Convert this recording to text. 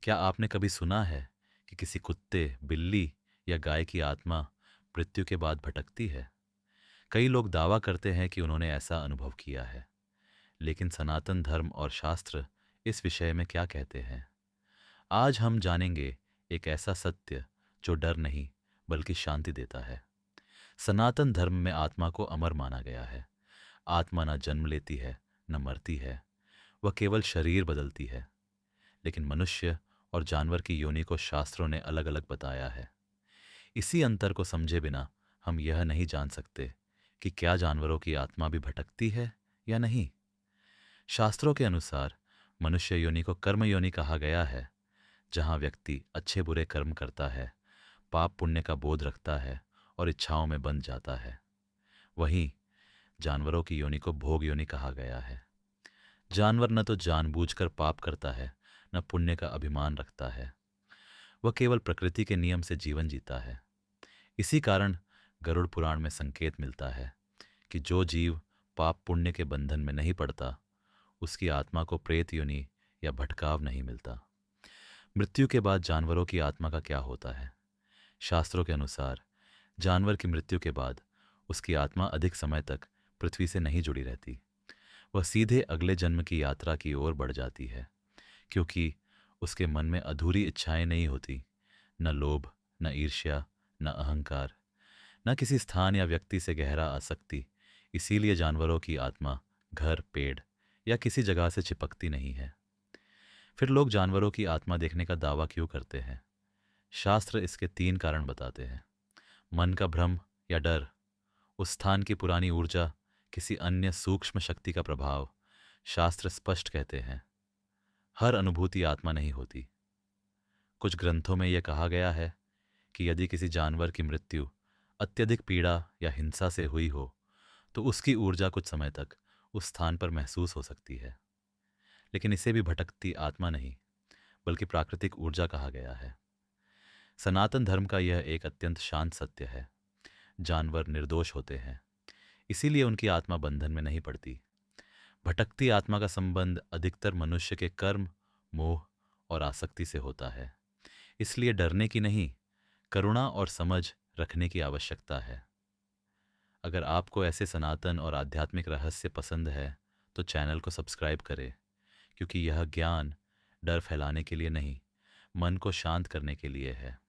क्या आपने कभी सुना है कि किसी कुत्ते, बिल्ली या गाय की आत्मा मृत्यु के बाद भटकती है? कई लोग दावा करते हैं कि उन्होंने ऐसा अनुभव किया है, लेकिन सनातन धर्म और शास्त्र इस विषय में क्या कहते हैं? आज हम जानेंगे एक ऐसा सत्य जो डर नहीं बल्कि शांति देता है। सनातन धर्म में आत्मा को अमर माना गया है। आत्मा न जन्म लेती है, न मरती है, वह केवल शरीर बदलती है। लेकिन मनुष्य और जानवर की योनि को शास्त्रों ने अलग अलग बताया है। इसी अंतर को समझे बिना हम यह नहीं जान सकते कि क्या जानवरों की आत्मा भी भटकती है या नहीं। शास्त्रों के अनुसार मनुष्य योनि को कर्म योनि कहा गया है, जहाँ व्यक्ति अच्छे बुरे कर्म करता है, पाप पुण्य का बोध रखता है और इच्छाओं में बंध जाता है। वहीं जानवरों की योनि को भोग योनि कहा गया है। जानवर न तो जानबूझकर पाप करता है, न पुण्य का अभिमान रखता है। वह केवल प्रकृति के नियम से जीवन जीता है। इसी कारण गरुड़ पुराण में संकेत मिलता है कि जो जीव पाप पुण्य के बंधन में नहीं पड़ता, उसकी आत्मा को प्रेत योनि या भटकाव नहीं मिलता। मृत्यु के बाद जानवरों की आत्मा का क्या होता है? शास्त्रों के अनुसार जानवर की मृत्यु के बाद उसकी आत्मा अधिक समय तक पृथ्वी से नहीं जुड़ी रहती। वह सीधे अगले जन्म की यात्रा की ओर बढ़ जाती है, क्योंकि उसके मन में अधूरी इच्छाएं नहीं होती, न लोभ, न ईर्ष्या, न अहंकार, न किसी स्थान या व्यक्ति से गहरा आसक्ति। इसीलिए जानवरों की आत्मा घर, पेड़ या किसी जगह से चिपकती नहीं है। फिर लोग जानवरों की आत्मा देखने का दावा क्यों करते हैं? शास्त्र इसके तीन कारण बताते हैं। मन का भ्रम या डर, उस स्थान की पुरानी ऊर्जा, किसी अन्य सूक्ष्म शक्ति का प्रभाव। शास्त्र स्पष्ट कहते हैं, हर अनुभूति आत्मा नहीं होती। कुछ ग्रंथों में यह कहा गया है कि यदि किसी जानवर की मृत्यु अत्यधिक पीड़ा या हिंसा से हुई हो, तो उसकी ऊर्जा कुछ समय तक उस स्थान पर महसूस हो सकती है। लेकिन इसे भी भटकती आत्मा नहीं, बल्कि प्राकृतिक ऊर्जा कहा गया है। सनातन धर्म का यह एक अत्यंत शांत सत्य है। जानवर निर्दोष होते हैं, इसीलिए उनकी आत्मा बंधन में नहीं पड़ती। भटकती आत्मा का संबंध अधिकतर मनुष्य के कर्म, मोह और आसक्ति से होता है। इसलिए डरने की नहीं, करुणा और समझ रखने की आवश्यकता है। अगर आपको ऐसे सनातन और आध्यात्मिक रहस्य पसंद है, तो चैनल को सब्सक्राइब करें, क्योंकि यह ज्ञान डर फैलाने के लिए नहीं, मन को शांत करने के लिए है।